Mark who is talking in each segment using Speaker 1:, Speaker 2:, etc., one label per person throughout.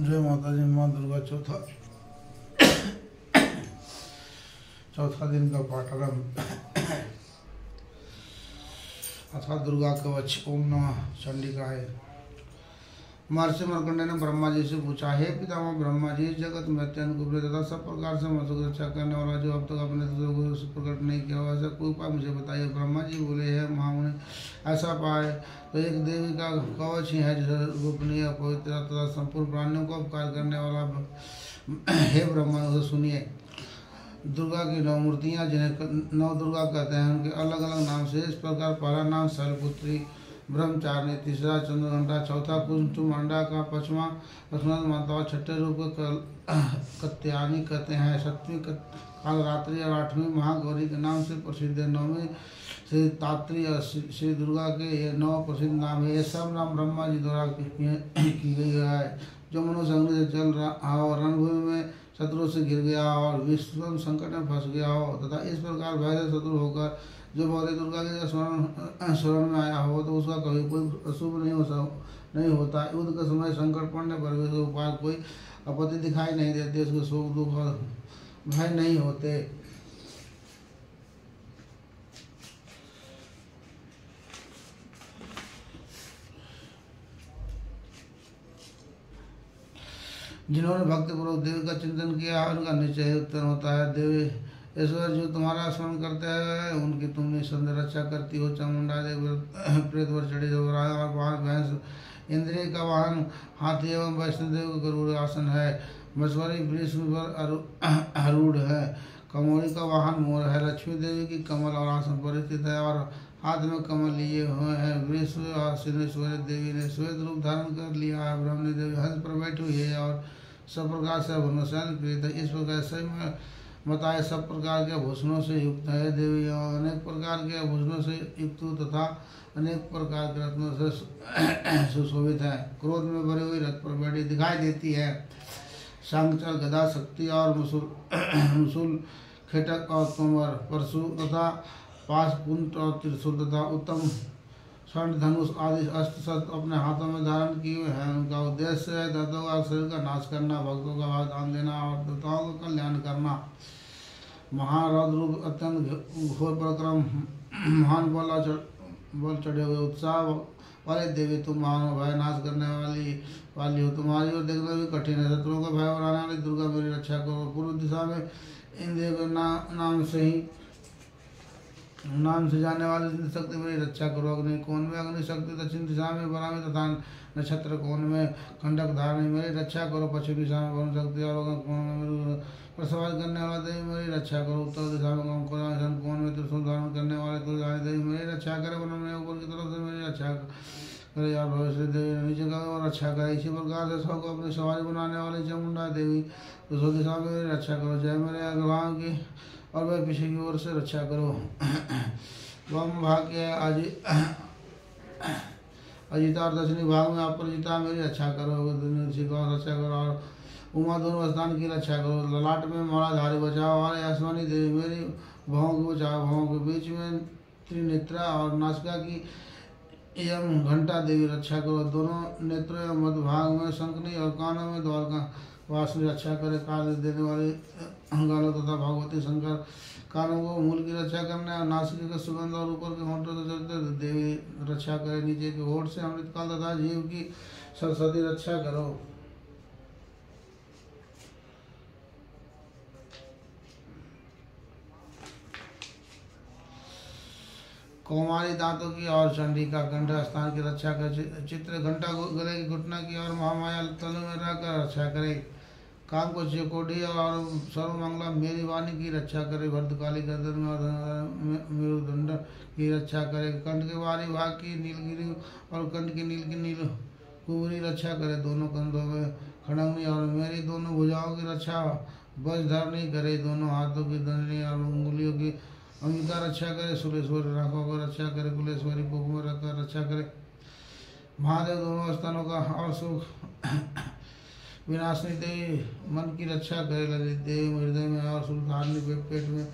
Speaker 1: जय माता जी। माँ दुर्गा चौथा दिन का पाठ आरंभ। अथा दुर्गा कवच। ओम नमः चंडिकाय। महर्षि मार्कंडेय ने ब्रह्मा जी से पूछा, हे पितामह ब्रह्मा जी, जगत में अत्यंत गुप्त तथा सब प्रकार से मनुष्य की रक्षा करने वाला जो अब तक अपने दूसरों को प्रकट नहीं किया हुआ, ऐसा कोई उपाय मुझे बताइए। ब्रह्मा जी बोले, है महामुनि, ऐसा पाए तो एक देवी का कवच ही है जो गोपनीय, पवित्र तथा संपूर्ण प्राणियों को उपकार करने वाला। हे ब्रह्मा, उसे सुनिए। दुर्गा की 9 मूर्तियाँ, जिन्हें 9 दुर्गा कहते हैं, उनके अलग अलग नाम से इस प्रकार। पहला नाम शैलपुत्री ब्रह्मचारिणी, तीसरा चंद्रघंटा, चौथा कुंचुमांडा का, पांचवा माता, छठे रूप कत्यानी कहते हैं, सातवीं कालरात्रि और 8वीं महागौरी के नाम से प्रसिद्ध है। 9वीं श्री तात्री और श्री दुर्गा के ये 9 प्रसिद्ध नाम है। ये सब नाम ब्रह्मा जी द्वारा की गई है। जो मनुष्य अग्नि से जल रहा हो, रणभूमि में शत्रु से गिर गया और विश्व संकट में फंस गया हो, तथा इस प्रकार भय से शत्रु होकर जो भगवती दुर्गा के शरण में आया हो, तो उसका कभी कोई अशुभ नहीं होता। युद्ध के समय संकट पड़ने पर भी उसके ऊपर कोई आपत्ति दिखाई नहीं देती, उसके शोक दुख और भय नहीं होते। जिन्होंने भक्तिपूर्वक देवी का चिंतन किया है, उनका निश्चय उत्तर होता है। देवी ईश्वर जो तुम्हारा स्मरण करते हैं, उनकी तुम निसंदेह रक्षा करती हो। चामुंडा देवी प्रेत पर चढ़ी जो और वाहन भैंस, इंद्रिय का वाहन हाथी एवं वैष्णो देवी का गरुड़ आसन है। मछुआरी वृक्ष पर आरूढ़ है। कमोरी का वाहन मोर है। लक्ष्मी देवी की कमल और आसन पर स्थित है और हाथ में कमल लिए हुए हैं। वृक्ष आसीनेश्वरी देवी ने श्वेत रूप धारण कर लिया है। ब्रह्मणी देवी हंस पर बैठी हुई है और सब प्रकार से आभूषण प्रीत है। इस प्रकार से बताए सब प्रकार के आभूषणों से युक्त है। देवी अनेक प्रकार के आभूषणों से युक्त तथा अनेक प्रकार के रत्नों से सुशोभित है। क्रोध में भरी हुई रथ पर बैठी दिखाई देती है। शंख गदा शक्ति और मुसूल खेटक और तोमर परशु तथा पास पुंट और त्रिशूल तथा उत्तम स्वर्ण धनुष आदि अस्त्र शस्त्र अपने हाथों में धारण किए हुए हैं। उनका उद्देश्य है दैत्यों का शरीर का नाश करना, भक्तों का भाग दान देना और देवताओं का कल्याण करना। महारौद्र रूप अत्यंत घोर पराक्रम, महान बल चढ़े हुए उत्साह वाले देवी, तुम महान भय नाश करने वाली हो। तुम्हारी ओर देखना भी कठिन है। शत्रुओं का भय बढ़ाने वाली दुर्गा मेरी रक्षा करो। पूर्व दिशा में इंद्रिय के नाम से जाने वाली शक्ति मेरी रक्षा करो। अग्नि कोण में अग्नि शक्ति, दक्षिण दिशा में बरामी तथा नक्षत्र कोण में खंडक धारणी मेरी रक्षा करो। पश्चिम दिशा में वरुण शक्ति और कोण में प्रसवास करने वाला देवी मेरी रक्षा करो। उत्तर दिशा में कोण में त्रिशूल धारण करने वाले तुलसी देवी मेरी रक्षा करे। वन में ऊपर की तरफ से मेरी रक्षा करे और भविष्य देवी नीचे का और रक्षा करे। इसी प्रकार से सबको अपनी सवारी बनाने वाली चामुंडा देवी दूसरी दिशा में मेरी रक्षा करो। जय मेरे अग्रवाह की और वह पीछे की ओर से रक्षा करो। वाम भाग के अजिता और दक्षिणी भाग में अपराजिता मेरी रक्षा करो। रक्षा करो और उमा दोनों स्थान की रक्षा करो। ललाट में मालाधारी बचाओ और आसमानी देवी मेरी भावों को बचाओ। भावों के बीच में त्रिनेत्रा और नासिका की एवं घंटा देवी रक्षा करो। दोनों नेत्रों एवं मध्य भाग में शंखनी और कानों में द्वारका वासुदेव रक्षा करे। काल देने वाले गालों तथा भगवती शंकर कानों को मूल की रक्षा करने और नासिका का सुगंध और ऊपर के होंठों से चलते देवी रक्षा करे। नीचे के होठ से अमृतकाल तथा जीव की सरस्वती रक्षा करो। कौमारी दांतों की और चंडिका कंठ स्थान की रक्षा करे। चित्र घंटा गले की घुटना की और महामाया तलु में रहकर रक्षा करे। काम को चिकोटी और सर्वमंगला मेरी वाणी की रक्षा करे। भद्रकाली गर्दन में और मेरुदंड की रक्षा करे। कंठ के बाहरी भाग की नीलगिरी और कंठ की नील कुबरी रक्षा करे। दोनों कंधों में खड़ंगनी और मेरी दोनों भुजाओं की रक्षा वज्रधरणी करे। दोनों हाथों की दंडनी और उंगलियों की अंगिका रक्षा करे। सुरेश्वरी राखों को रक्षा करे। कुलेश्वरी कोख में रखकर रक्षा करे। महादेव दोनों स्थानों का और सुख विनाशनी देवी मन की रक्षा करे। ललित देवी हृदय में और सुधारनी पेट में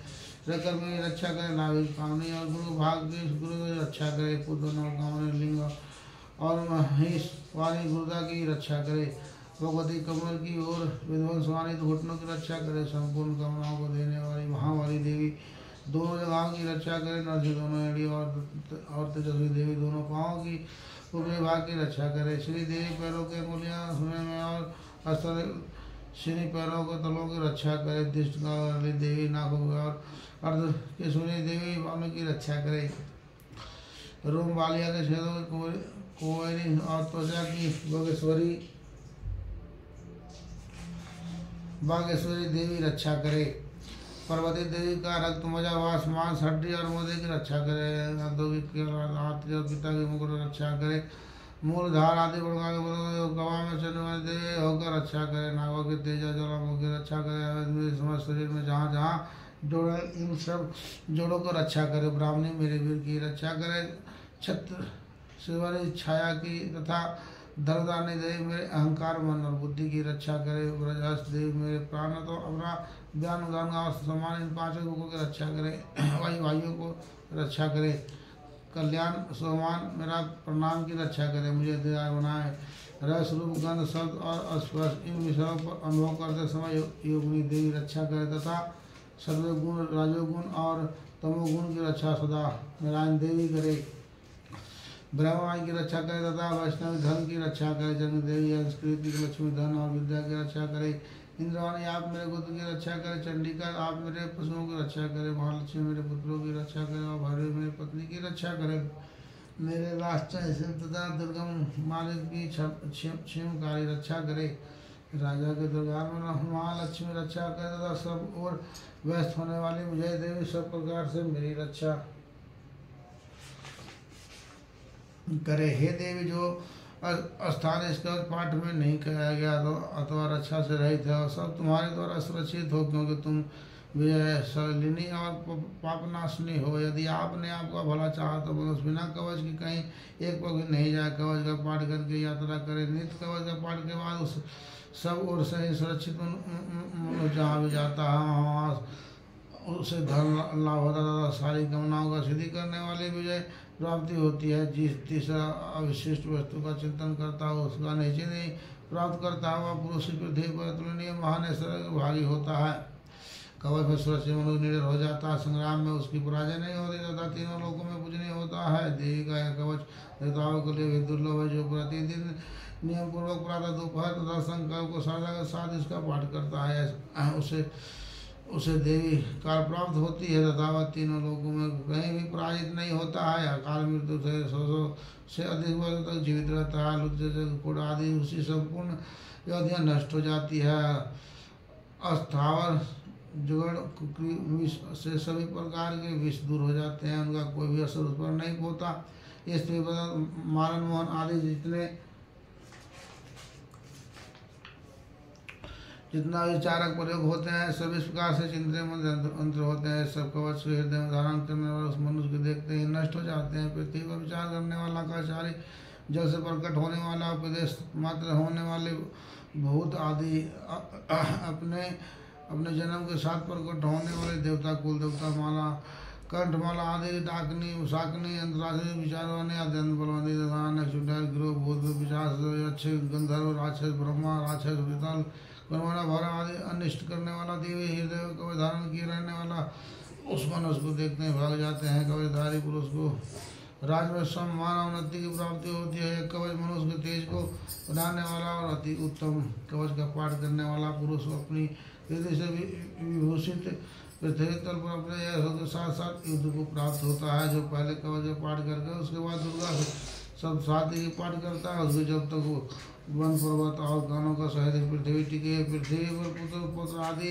Speaker 1: रहकर मेरी रक्षा करे। नाभिक कामनी और गुरु भाग की गुरु रक्षा करे। पुत्र और कामनी लिंग और महेश वाणी गुरुदा की रक्षा करे। भगवती कमल की ओर विध्वंसवानी घुटनों की रक्षा करे, संपूर्ण कामनाओं को देने वाली महावाली देवी दोनों जगहों की रक्षा करे, नरसिंह दोनों एड़ी और तेजस्वी देवी दोनों पाँवों की ऊपरी भाग की रक्षा करे, श्री देवी पैरों के मूलियाँ सुने में और अस्तर श्री पैरों के तलों की रक्षा करे, दिष्ट वाली देवी नाकों की और अर्ध की सुनी देवी बालों की रक्षा करे, रोम बालिया के छेदों की कोयरी और त्वचा की बागेश्वरी देवी रक्षा करे, पार्वती देवी का रक्त मजा वास मांस हड्डी और मोदे की रक्षा करे, हाथ के पिता की मुकुट रक्षा करे, मूलधार आदि गुणगा के गवाह में चलने वाली देवी होकर रक्षा करे, नागों की तेजा ज्वालामुखी की रक्षा करे, समस्त शरीर में जहाँ जहाँ जोड़े इन सब जोड़ों को रक्षा करे, ब्राह्मणी मेरे वीर की रक्षा करे, छत्र शिवानी छाया की तथा धरदानी देवी मेरे अहंकार मन और बुद्धि की रक्षा करे, ब्रजहस देवी मेरे प्राण तो अपना ज्ञान उदान और सम्मान इन पांचों लोगों की रक्षा करे, वायु भाइयों को रक्षा करे, कल्याण सोमान मेरा प्रणाम की रक्षा करे, मुझे दया बनाए, रस रूप गंध शब्द और स्पर्श इन विषयों पर अनुभव करते समय योगिनी देवी रक्षा करे तथा सर्वगुण राजोगुण और तमोगुण की रक्षा सदा नारायण देवी करे, ब्रह्मा की रक्षा करे तथा वैष्णव धन की रक्षा करे, जन्म देवी संस्कृति लक्ष्मी धन और विद्या की रक्षा करे, इंद्रवाणी आप मेरे पुत्र की रक्षा करे, चंडिका आप मेरे पशुओं की रक्षा करे, महालक्ष्मी मेरे पुत्रों की रक्षा करे और भैरवी मेरी पत्नी की रक्षा करे, मेरे राष्ट्र तथा दुर्गम मालिक की क्षेमकारी रक्षा करे, राजा के दरबार में महालक्ष्मी रक्षा करे तथा सब और व्यस्त होने वाली विजय देवी सब प्रकार से मेरी रक्षा करे। हे देवी, जो स्थान इसका पाठ में नहीं कहा गया तो अथवा रक्षा से रहित है और सब तुम्हारे द्वारा सुरक्षित हो, क्योंकि तुम विजय शलिनी और पापनाशनी हो। यदि आपने आपका भला चाहा तो मनुष्य बिना कवच की कहीं एक पग भी नहीं जाए, कवच का पाठ करके यात्रा करे, नित्य कवच का पाठ के बाद उस सब ओर से ही सुरक्षित मनुष्य जहाँ भी जाता है वहाँ उसे धन लाभ होता तथा सारी कामनाओं का सिद्धि करने वाली विजय प्राप्ति होती है। जिस तीसरा अविशिष्ट वस्तु का चिंतन करता हो उसका निश्चय नहीं प्राप्त करता है, वह पुरुष की पृथ्वी पर तुलनीय महान भागी होता है। कवच में सुरक्षित मनुष्य निडर हो जाता है, संग्राम में उसकी पराजय नहीं होती तथा तीनों लोगों में पूजनीय होता है। देवी का यह कवच देवताओं के लिए भी दुर्लभ है, जो प्रतिदिन नियम पूर्वक प्रातः दोपहर तथा संकल्प को साधना के साथ इसका पाठ करता है, उसे देवी काल प्राप्त होती है तथा वह तीनों लोगों में कहीं भी पराजित नहीं होता है। अकाल मृत्यु से 100 से अधिक वर्ष तक जीवित रहता है। लुट आदि उसी संपूर्ण व्याधियाँ नष्ट हो जाती है। अस्थावर जुगड़ विष से सभी प्रकार के विष दूर हो जाते हैं, उनका कोई भी असर उस पर नहीं होता। इसमें मारन मोहन आदि जितना विचारक प्रयोग होते हैं सब इस प्रकार से चिंतन मंत्र होते हैं। सब कवच हृदय में धारण करने वाले उस मनुष्य को देखते ही नष्ट हो जाते हैं। पृथ्वी पर विचार करने वाला काचारी, जल से प्रकट होने वाला, उपदेश मात्र होने वाले भूत आदि, अपने जन्म के साथ प्रकट होने वाले देवता, कुल देवता, माला, कंठमाला आदि, डाकनी, शाकनी, अंतराक्षी, विचारवानी, अध्ययन बलवानी, गिरोह, भूत, विचार, अच्छे गंधर्व, राक्षस, ब्रह्मा, राक्षस, विताल, कर्मणा, भरा आदि अनिष्ट करने वाला देवी, हृदय कवच धारण किए रहने वाला उस मनुष्य को देखते हैं भाग जाते हैं। कवचधारी पुरुष को राज में सम्मान उन्नति की प्राप्ति होती है। एक कवच मनुष्य के तेज को बढ़ाने वाला और अति उत्तम कवच का पाठ करने वाला पुरुष अपनी हृदय से विभूषित पृथ्वी तल पर अपने यश के साथ साथ युद्ध को प्राप्त होता है। जो पहले कवच का पाठ करके उसके बाद दुर्गा से सब साथ ही पाठ करता है, उसको जब तक वो वन पर्वत और गानों का सहित पृथ्वी टिकी है, पृथ्वी पर पुत्र पुत्र आदि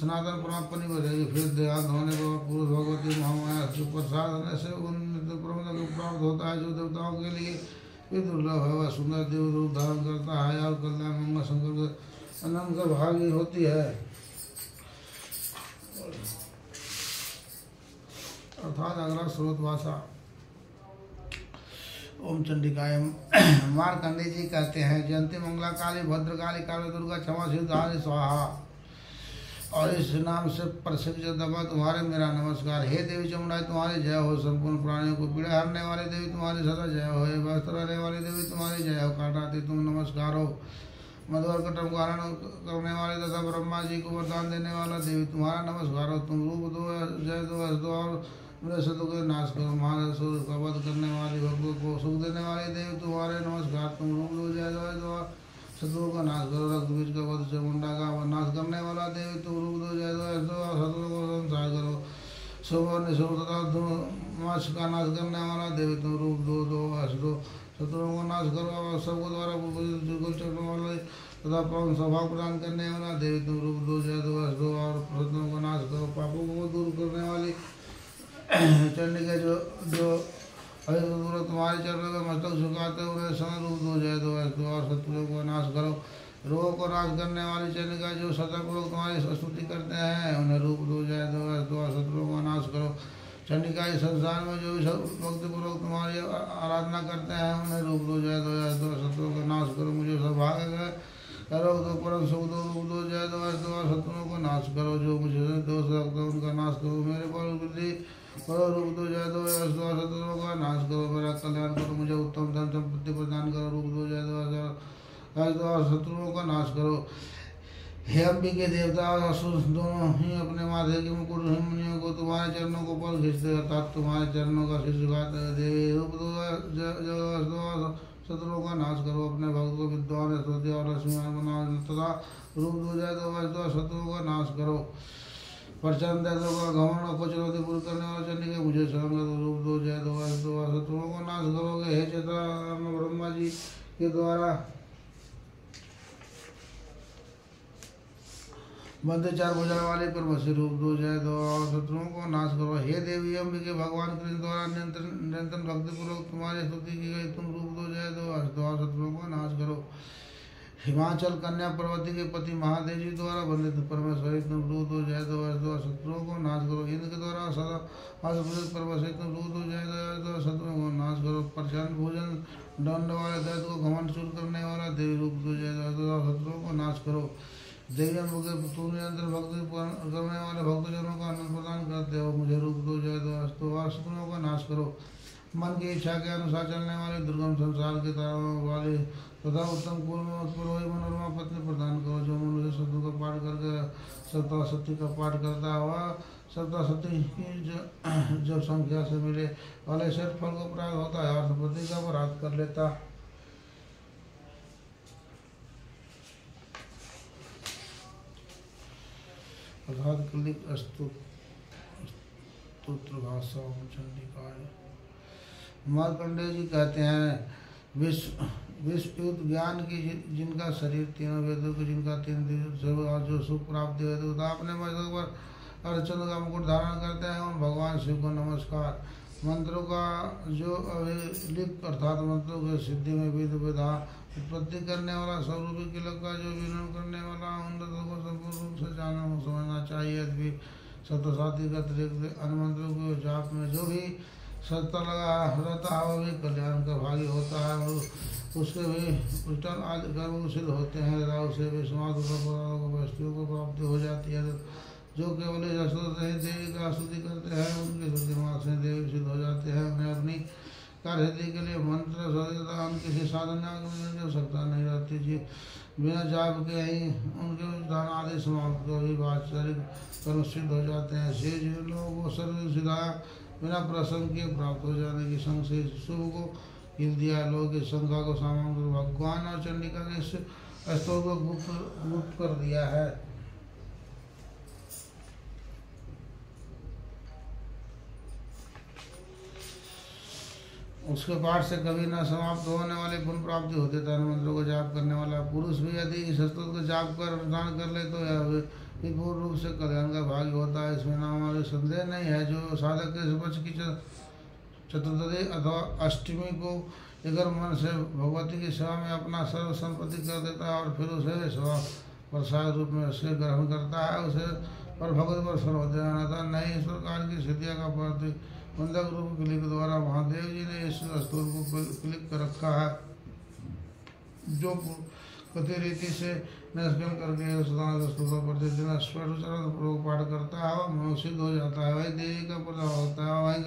Speaker 1: सनातन प्राप्ति बढ़ेगी। फिर देहांत होने पर पुरुष भगवती महामाया के प्रसाद होने से उन प्रबंध को प्राप्त होता है, जो देवताओं के लिए भी दुर्लभ है। वह सुंदर देव रूप धारण करता है और कल्याण मंगल शंकर अनंत का भागी होती है। अर्थात अगला स्रोत भाषा। ओम चंडिकाय। मार्कंडे जी कहते हैं, जयंती मंगला काली भद्रकाली काली दुर्गा क्षमा सिद्धारी स्वाहा। और इस नाम से प्रसिद्ध जगदम्बा तुम्हारे मेरा नमस्कार। हे देवी चमुंडाई तुम्हारी जय हो। संपूर्ण प्राणियों को पीड़ा हरने वाली देवी तुम्हारी सदा जय हो। हे व्यस्त रहने वाली देवी तुम्हारी जय हो। काटाती तुम नमस्कार हो। मधुकर्कटम का हरण करने वाले तथा ब्रह्मा जी को वरदान देने वाला देवी तुम्हारा नमस्कार हो। तुम रूप दो, जय दो, हर्ष दो और मेरे शत्रु को नाश करो। महासुर का वध करने वाली, भक्तों को सुख देने वाली देवी तुम्हारे नमस्कार। तुम रूप दो, जय दो, हर्ष दो और शत्रुओं का नाश करो। रक्त बीज का वध, चामुंडा का नाश करने वाला देवी तुम रूप दो, जय दो, हर्ष दो और शत्रुओं को संसार करो। शुभ और निशुभ तथा धूमाश का नाश करने वाला देवी तुम रूप दो, हर्ष दो, शत्रुओं को नाश करो। और सबको द्वारा चढ़ने वाले तथा पवन स्वभाव प्रदान करने वाला देवी तुम रूप दो, जय दो, हर्ष दो और शत्रुओं को नाश करो। पापों को दूर करने वाली चंडिका जो अभिपूर्व तुम्हारे चरणों में मस्तक झुकाते हुए समय रूप दो, जय दो, हर्ष दो और शत्रुओं को नाश करो। रोगों को नाश करने वाली चंडिका जो सदापूर्वक तुम्हारी स्तुति करते हैं उन्हें रूप दो, जय दो, हर्ष दो और शत्रुओं को नाश करो। चंडिका इस संसार में जो भी भक्तिपूर्वक तुम्हारी आराधना करते हैं उन्हें रूप दो, जय दो, हर्ष दो और शत्रुओं को नाश करो। मुझे सौभाग्य करो दो, परम सुख दो, रूप दो, जय दो, हर्ष दो और शत्रुओं को नाश करो। जो मुझे दोष रखते हैं उनका नाश करो। मेरे पर वृद्धि करो, रूप दो, जय दो, हर्ष दो और शत्रुओं का नाश करो। मेरा कल्याण करो, मुझे उत्तम धन संपत्ति प्रदान करो, रूप दो, जय दो, हर्ष दो और शत्रुओं का नाश करो। हे अंबिके, देवता और असुर दोनों ही अपने माथे के मुकुट मुनियों को तुम्हारे चरणों को पर खींचते अर्थात तुम्हारे चरणों का शीश झुकाते हैं। देवी रूप दो, जय हर्ष दो और शत्रुओं का नाश करो। अपने भक्त को विद्वान, स्तुति और लक्ष्मीवान बनाओ तथा रूप दो, जय दो, हर्ष दो और शत्रुओं का नाश करो। प्रचंड दैत्यों का घमंड को चुनौती पूर्ण करने वाला चंडिका मुझे शरण करो, रूप दो, जय दो, हर्ष दो और शत्रुओं को नाश करोगे। हे चेतन ब्रह्मा जी के द्वारा बंदे चार भुजा वाले परमसी, रूप दो, जय दो और शत्रुओं को नाश करो। हे देवी अंबिके, भगवान कृष्ण द्वारा निरंतर भक्तिपूर्वक तुम्हारी स्तुति की गई, तुम रूप दो, जय दो, हर्ष दो और शत्रुओं को नाश करो। हिमाचल कन्या पर्वती के पति महादेव जी द्वारा वंदित परमेश्वरी तुम रूप दो, जय दो, हर्ष दो और शत्रुओं को नाश करो। इंद्र के द्वारा सदा आशुपूजित परमेश्वरी तुम रूप दो, जय दो, हर्ष दो और शत्रुओं को नाश करो। प्रचंड भोजन दंड वाले दैत्य को घमंड चूर करने वाला देवी रूप दो, जय दो, हर्ष दो और शत्रुओं को नाश करो। देवी अंबिके, तुम निरंतर भक्ति करने वाले भक्तजनों का आनंद प्रदान करते हो, मुझे रूप दो, जय दो, हर्ष दो और शत्रुओं का नाश करो। मन की इच्छा के अनुसार चलने वाले दुर्गम संसार के तारों वाले तथा उत्तम कुल में उत्पन्न हुई मनोरमा पत्नी प्रदान करो। जो मनुष्य शब्दों का पाठ करके सप्ताशती का पाठ करता हुआ सप्ताशती की जब संख्या से मिले वाले षट फल को प्राप्त होता है और संपत्ति का अपराध कर लेता। स्तोत्र भाषा चंडिकाय। मार्कंडेय जी कहते हैं, विश्वयुक्त ज्ञान की जिनका शरीर तीनों वेदों के जिनका तीन और जो सुख प्राप्त होता अपने मस्तक पर अर्चन का मुकुट धारण करते हैं उन भगवान शिव को नमस्कार। मंत्रों का जो अभिलिप्त अर्थात मंत्रों के सिद्धि में विध विधा उत्पत्ति करने वाला स्वरूपी किलक का जो विनोद करने वाला उन को संपूर्ण रूप से जानना समझना चाहिए। यदि सप्तसाती का अतिरिक्त अन्य मंत्रों के जाप में जो भी सत्ता लगा रहता है वह भी कल्याण का भागी होता है और उसके भी उल्टन आदि कर्म सिद्ध होते हैं तथा उसे भी समाप्त वस्तुओं को प्राप्ति हो जाती है। जो केवल यशोदा देवी का स्तुति करते हैं उनके स्तुति मार्ग से देवी सिद्ध हो जाते हैं। उन्हें अपनी कार्य सिद्धि के लिए मंत्र तथा किसी साधना की आवश्यकता नहीं रहती जी। बिना जाप के ही उनके दान आदि समाप्त को भी वात्सरिक कर्म सिद्ध हो जाते हैं। शेष लोगों को सर्व सिद्धा बिना प्रसंग के प्राप्त हो जाने की संग से शुभ को हिल दिया। लोग की शंका को समाप्त भगवान और चंडिका के स्तोत्र को गुप्त कर दिया है। उसके पाठ से कभी न समाप्त होने वाले पुण्य प्राप्ति होते थे। मंत्रों को जाप करने वाला पुरुष भी यदि इस स्तोत्र को जाप कर अनुष्ठान कर ले तो यह पूर्ण रूप से कल्याण का भाग्य होता है। इसमें नाम वाले संदेह नहीं है। जो साधक के पक्ष की चतुर्दशी अथवा अष्टमी को अगर मन से भगवती की सेवा में अपना सर्व संपत्ति कर देता है और फिर उसे सेवा प्रसाद रूप में उसे ग्रहण करता है उसे पर भगवत पर सर्वोदय आता नहीं। इस प्रकार की सिद्धियाँ का बंधक रूप क्लिक द्वारा महादेव जी ने इस स्तोत्र को क्लिक कर रखा है। जो कथि रीति से निष्कल करके स्तोत्र प्रतिदिन स्पष्ट पाठ करता है वह सिद्ध हो जाता है। वही देवी का प्रभाव होता है वही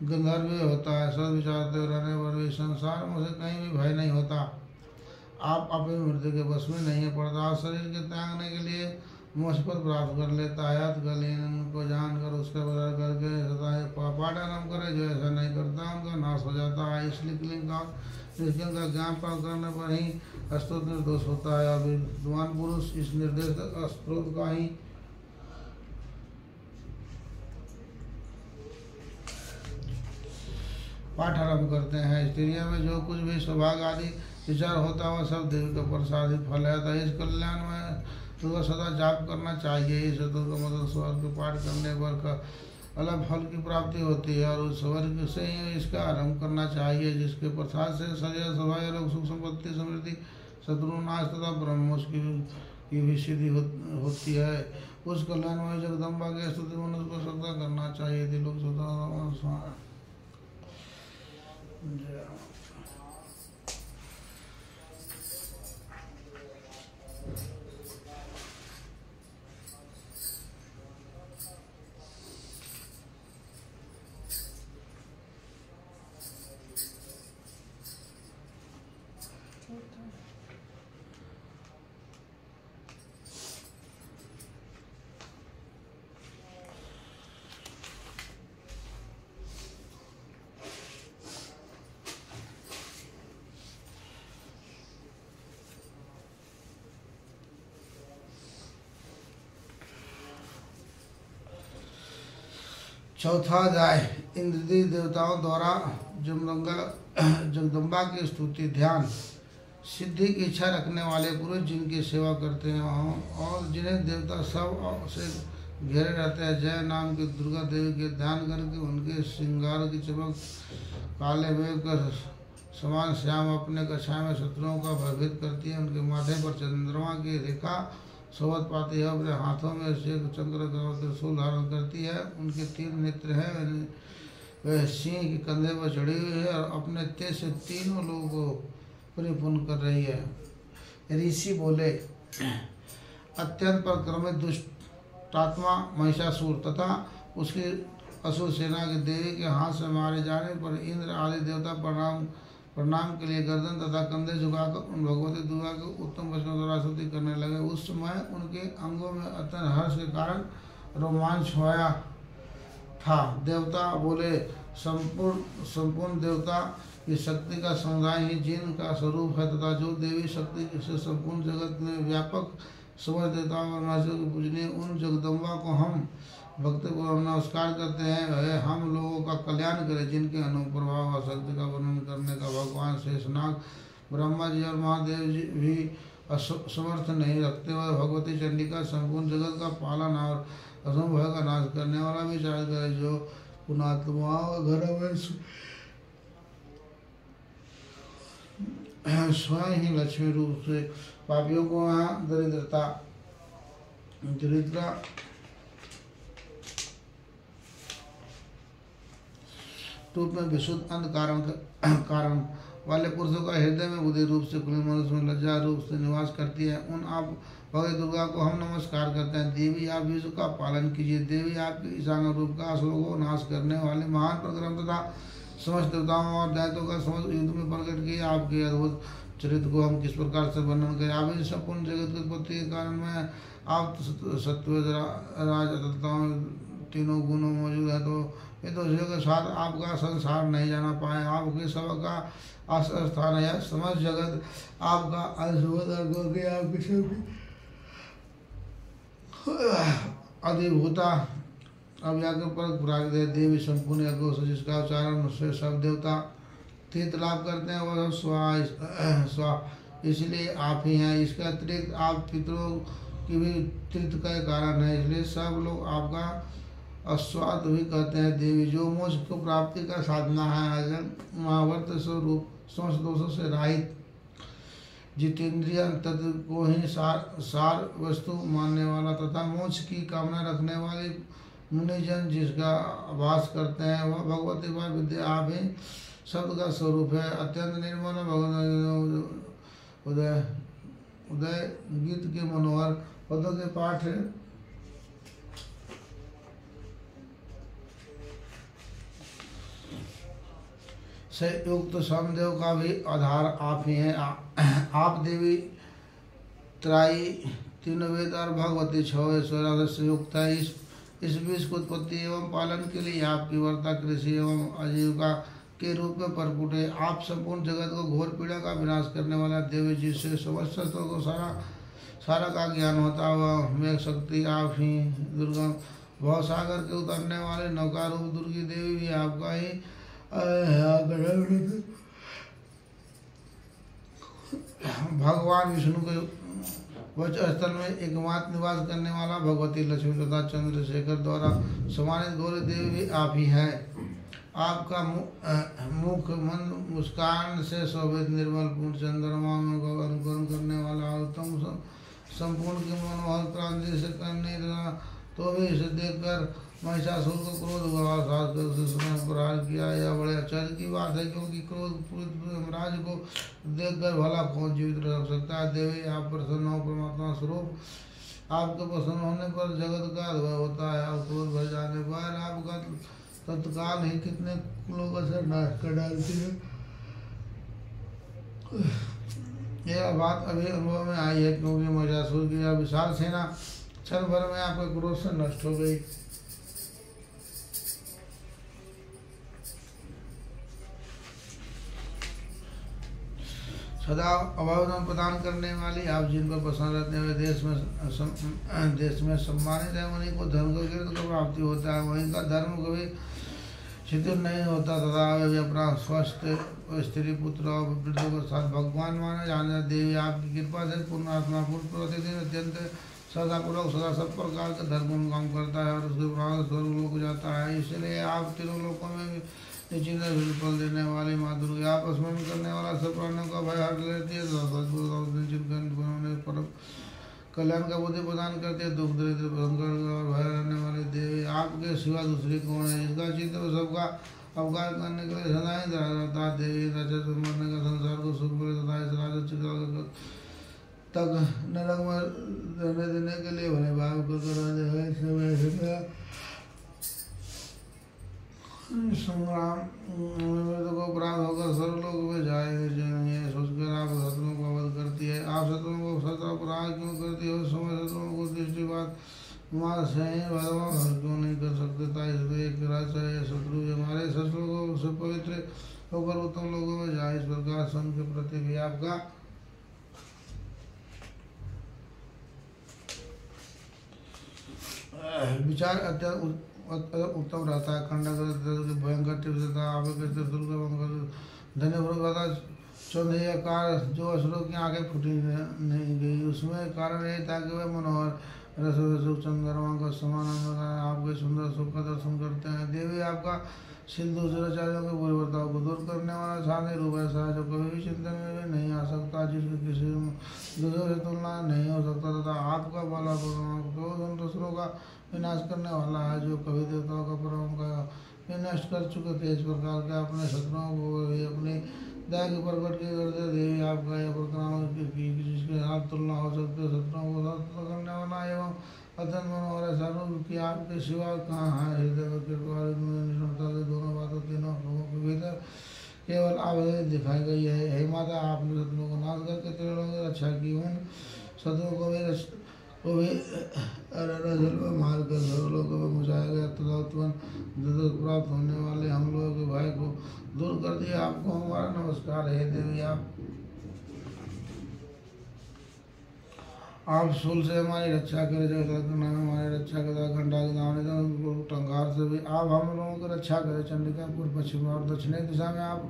Speaker 1: गंधर्व होता है। सद विचारते रहने पर भी संसार में उसे कहीं भी भय नहीं होता। आप अपनी मृत्यु के वश में नहीं है पड़ता, शरीर के त्यागने के लिए मोक्ष पद प्राप्त कर लेता है। अतकालीन को जानकर उसका बदला करके सदा पाठ आरम्भ करे, जो ऐसा नहीं करता उनका नाश हो जाता है। इसलिए कलिंग का ज्ञान प्राप्त करने पर ही स्तोत्र निर्दोष होता है। और विद्वान पुरुष इस निर्देश स्त्रोत का ही पाठ आरम्भ करते हैं। स्त्रियों में जो कुछ भी सौभाग्य आदि विचार होता है वह सब देवी का प्रसादित फल है। इस कल्याण में तो सदा जाप करना चाहिए। इस चतुर्थ का मतलब स्वर्ग पाठ करने पर अलग फल की प्राप्ति होती है, और उस स्वर्ग से ही इसका आरंभ करना चाहिए, जिसके प्रसाद से सजय सौभाग्य लोग सुख संपत्ति समृद्धि शत्रु नाश तथा ब्रह्मोष की भी सिद्धि होती है। उस कल्याण में जगदम्बा की स्तुति मनुष्य को सदा करना चाहिए। दिलों सदा चौथा अध्याय इंद्रदेव देवताओं द्वारा जगदम्बा की स्तुति। ध्यान सिद्धि की इच्छा रखने वाले पुरुष जिनकी सेवा करते हैं और जिन्हें देवता सब से घेरे रहते हैं, जय नाम की दुर्गा देवी के ध्यान करके उनके श्रृंगार की चमक काले मेघ का समान श्याम अपने कछाय में शत्रुओं का भयभीत करती है। उनके माथे पर चंद्रमा की रेखा सोबत पाती है, अपने हाथों में शेख चक्र त्रिशूल धारण करती है। उनके तीन नेत्र हैं, वह सिंह के कंधे पर चढ़ी हुई है और अपने तेज से तीनों लोगों को परिपूर्ण कर रही है। ऋषि बोले, अत्यंत परिक्रमित दुष्टात्मा महिषासुर तथा उसकी असुर सेना की देवी के हाथ से मारे जाने पर इंद्र आदि देवता प्रणाम के लिए गर्दन तथा कंधे झुकाकर उन भगवती दुर्गा के उत्तम वचनों द्वारा स्तुति करने लगे। उस समय उनके अंगों में अत्यंत हर्ष के कारण रोमांच छाया था। देवता बोले, संपूर्ण देवता की शक्ति का समुदाय ही जिन का स्वरूप है तथा जो देवी शक्ति से संपूर्ण जगत में व्यापक समझ देवताओं और महर्षियों की पूजनीय उन जगदम्बा को हम भक्तिपूर्वक नमस्कार करते हैं। वह हम लोगों का कल्याण करे, जिनके अनुप्रभाव और शक्ति का वर्णन करने का भगवान शेषनाग ब्रह्मा जी और महादेव जी भी समर्थ नहीं रखते। वह भगवती चंडिका संपूर्ण जगत का पालन और असम भय का नाश करने वाला भी चाहे करे, जो पुणात्माओं घरों में स्वयं ही लक्ष्मी रूप से पापियों को यहाँ दरिद्रता रूप में विशुद्ध अंध कारण वाले पुरुषों का हृदय में बुद्धि रूप से कुलीन मनुष्य में लज्जा रूप से निवास करती है। उन आप भगवती दुर्गा को हम नमस्कार करते हैं। देवी आप विश्व का पालन कीजिए। देवी आपके ईशान रूप का असुरों को नाश करने वाले महान प्रक्रम तथा समस्त देवताओं और दैत्यों का समस्त युद्ध में प्रकट किए। आपके अद्भुत चरित्र को हम किस प्रकार से वर्णन करें। आप इस संपूर्ण जगत की उत्पत्ति के कारण में आप सत्व राज तीनों गुणों मौजूद है, तो ये तो के साथ आपका संसार नहीं जाना पाए। आपके सब का स्थान है, समस्त जगत आपका अद्भुत आपकी सब अधिभूता अब जाकर पर प्राग देवी संपूर्ण यज्ञों से जिसका उच्चारण से सब देवता तीर्थ लाभ करते हैं, वह स्वा इसलिए आप ही हैं। इसके अतिरिक्त आप पितरों की भी तीर्थ का कारण है, इसलिए सब लोग आपका अस्वाद भी कहते हैं। देवी जो मोक्ष को प्राप्ति का साधना है, अजन महावर्त स्वरूप समस्त दोषों से रहित जितेंद्रिय तत्व को ही सार वस्तु मानने वाला तथा मोक्ष की कामना रखने वाले मुनिजन जिसका आभास करते हैं, वह भगवती व विद्या आप ही शब्द का स्वरूप है। अत्यंत निर्मल भगवत उदय गीत के मनोहर पदों के पाठ है। से युक्त सोमदेव का भी आधार आप ही हैं। आप देवी त्राई तीन वेद और भगवती छह ईश्वर से युक्त है। इस विश्व की उत्पत्ति एवं पालन के लिए आपकी वर्ता कृषि एवं आजीविका के रूप में प्रकट है। आप संपूर्ण जगत को घोर पीड़ा का विनाश करने वाला देवी, जिससे समस्त शस्त्रों को सारा का ज्ञान होता हुआ मेघ शक्ति आप ही। दुर्गम भवसागर के उतरने वाले नौका रूप दुर्गी देवी भी आपका ही भगवान विष्णु के वच स्थल में एकमात्र निवास करने वाला भगवती लक्ष्मी तथा चंद्रशेखर द्वारा सम्मानित गौरी देवी भी आप ही है। आपका मुख मंद मुस्कान से शोभित निर्मल पूर्ण चंद्रमा को अनुकरण करने वाला उत्तम संपूर्ण की मनोहर क्रांति से करने तो भी इसे देखकर महिषासुर को क्रोध हुआ, सास कर उसे समय प्रहार किया। यह बड़े आश्चर्य की बात है, क्योंकि क्रोध राज को देखकर भला कौन जीवित रह सकता है। देवी आप प्रसन्न हो, परमात्मा स्वरूप आपके प्रसन्न होने पर जगत का अद्भुत होता है और क्रोध भर जाने पर आपका तत्काल ही कितने कुलों का सर नाश कर डालती है। यह बात अभी अनुभव में आई है, क्योंकि महिषासुर की यह विशाल सेना क्षण भर में आपके क्रोध से नष्ट हो गई। सदा अभाव प्रदान करने वाली आप, जिन पर प्रसन्न रहते हुए देश में सम्मानित है, उन्हीं को धर्म को कीर्ति को प्राप्ति होता है। वहीं का धर्म कभी शिथिल नहीं होता तथा वे अपना स्वस्थ स्त्री पुत्र और वृद्धों के साथ भगवान माने जाने। देवी आपकी कृपा से पूर्ण आत्मा प्रतिदिन अत्यंत श्रद्धापूर्वक सदा सब प्रकार के धर्म काम करता है और उसके प्राण स्वर्ग लोक जाता है। इसलिए आप तीनों लोकों में निश्चिंत फल देने वाली माँ दुर्गा, आप स्मरण करने वाला सब प्राणियों का भय हट लेती है, पर कल्याण का बुद्धि प्रदान करते हैं, दुख दरिद्र भयंकर और भय रहने वाली देवी आपके सिवा दूसरी कौन है, जिसका चित्त सबका अवगाह करने के लिए सदा ही रहता है। देवी राजस्व मरने का संसार को सुख मिले तथा इस राजस्व तक नरक में रहने देने के लिए भले भाव को समय संग्राम को प्राप्त होकर सर्वलोक में जाएंगे। ये सोचकर आप शत्रुओं को अवध करती है। आप शत्रुओं को शत्रु अपराध क्यों करती है? उस समय शत्रुओं को दृष्टिपात मार से भगवान क्यों नहीं कर सकते था? इसलिए एक राजा है शत्रु हमारे शत्रुओं को से पवित्र होकर उत्तम लोगों में जाए। इस प्रकार सन के प्रति भी आपका विचार अत्यंत उत्तम रहता है। खंडक भयंकर तीव्रता आवश्यक धन्य चौंधकार जो असुरों की आंखें फूटी नहीं गई, उसमें कारण यही था कि वह मनोहर रस चंद्रमा का समान आपके सुंदर सुख का दर्शन करते हैं। देवी आपका शील दूसरे चार्यों के बुरे बर्ताव को दूर करने वाला शांति रूप ऐसा है जो कभी भी चिंतन में भी नहीं आ सकता, जिसकी किसी दूसरों से तुलना नहीं हो सकता तथा आपका बाला तो दूसरों का विनाश करने वाला है, जो कभी देवताओं का परम का विनष्ट कर चुके थे। इस प्रकार के अपने शत्रुओं को भी अपनी दया की प्रकट की करते। देवी आपका यह प्रकार जिसके हाथ तुलना हो सकते शत्रुओं को सत्य करने वाला एवं अत्यंत मनोहर ऐसा रूप कि आपके सिवा कहाँ है। हृदय में कृपा निष्ठुरता से दोनों बातों तीनों लोगों के भीतर केवल आप दिखाई गई है। हे माता, आपने शत्रुओं को नाश करके त्रिलोकों की रक्षा की, उन शत्रुओं को भी जल में मार कर सर्वलोकों में पहुँचाया गया तथा उत्पन्न प्राप्त होने वाले हम लोगों के भय को दूर कर दिया। आपको हमारा नमस्कार है। देवी आप शूल से हमारी रक्षा करें, जगत हमारी रक्षा करें, घंटा टंकार से भी आप हम लोगों की रक्षा करें। चंडिका पूर्व पश्चिम और दक्षिणी दिशा में आप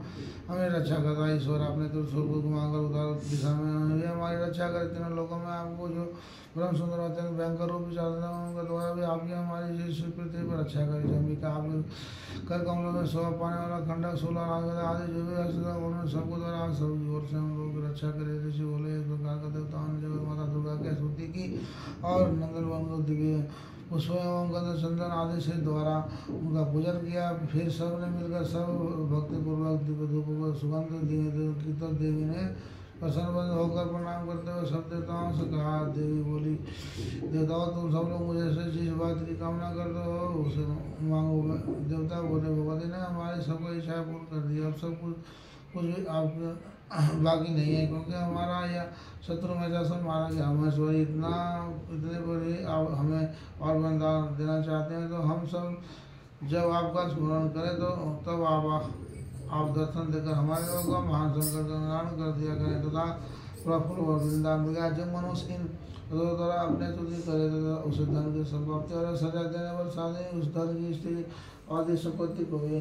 Speaker 1: हमें रक्षा करता है। ईश्वर आपने तो स्वर्ग को घुमाकर उत्तर दिशा में भी हमारी रक्षा करें। तीनों लोगों में आपको जो परम सुंदर होते हैं भयंकर रूप विचारना उनका द्वारा भी आपकी हमारी पृथ्वी पर रक्षा करें। चंडिका आप कर कमलों में शोभा पाने वाला खंडक सोलह आदि जो भी उन्होंने सबको द्वारा सब ओर से हम लोगों की रक्षा करे। ऋषि बोले इस प्रकार का देवताओं ने जगत माता दुर्गा की स्तुति की और नंदन को दिव्य पुष्प एवं गंध चंदन आदि से द्वारा उनका पूजन किया। फिर सब ने मिलकर सब भक्तिपूर्वक दिव्य धूप को सुगंध कीर्तन देवी ने प्रसन्न बंद होकर प्रणाम करते हुए सब देवताओं से कहा। देवी बोली, देवताओं तुम सब लोग मुझे ऐसे जिस बात की कामना करते हो उसे मांगो। देवता बोले, भगवती ने हमारी सबको इच्छा पूर्ण कर दी, अब सब कुछ भी आप बाकी नहीं है, क्योंकि हमारा यह शत्रु महिषासुर मारा गया। हम ऐश्वर्य इतने पर ही आप हमें और वरदान देना चाहते हैं, तो हम सब जब आपका स्मरण करें तो तब आप दर्शन देकर हमारे लोगों का महान संकट का निवारण कर दिया करें तथा प्रफुल्ल और वृंदावन जो मनुष्य इन द्वारा अपने तुझी करे तथा उसे धन की संपत्ति और सजा देने पर साधे उस धन की स्थिति आदि संपत्ति को भी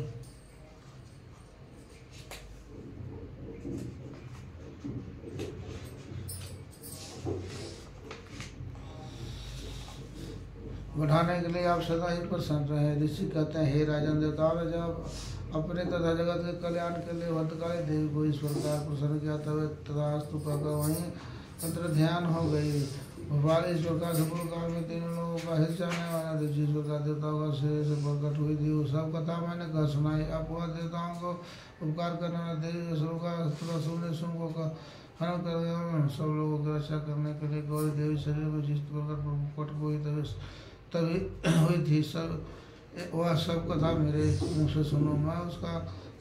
Speaker 1: बढ़ाने के लिए आप सदा ही प्रसन्न रहे। ऋषि कहते हैं, हे राजन, देवताओं ने जब अपने तथा जगत के कल्याण के लिए भद्रकाली देवी को इस प्रकार प्रसन्न किया तब तथास्तु कहकर वहीं अंतर ध्यान हो गई। भोपाल इस प्रकार से पूर्व काल में तीनों लोगों का हित जाने वाला जिस प्रकार देवताओं का शरीर से प्रकट हुई थी वो सब कथा मैंने कह सुनाई। अब वह देवताओं को उपकार करने वाला देवी सुन को हरण कर सब लोगों की रक्षा करने के लिए गौरी देवी शरीर में जिस प्रकार प्रकट हुई तभी हुई थी सब वह सब कथा मेरे मुँह से सुनो। मैं उसका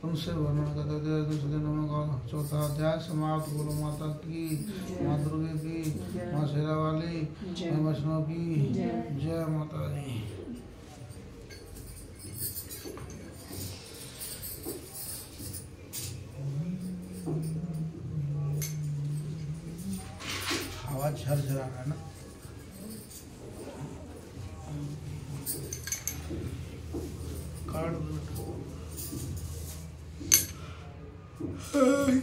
Speaker 1: तुमसे वर्णन करते थे। दूसरे दिनों का चौथा अध्याय समाप्त। बोलो माता की, माँ दुर्गे की, माँ शेरा वाली, माँ वैष्णव की जय माता दी। हवा झरझरा है ना। काट दो।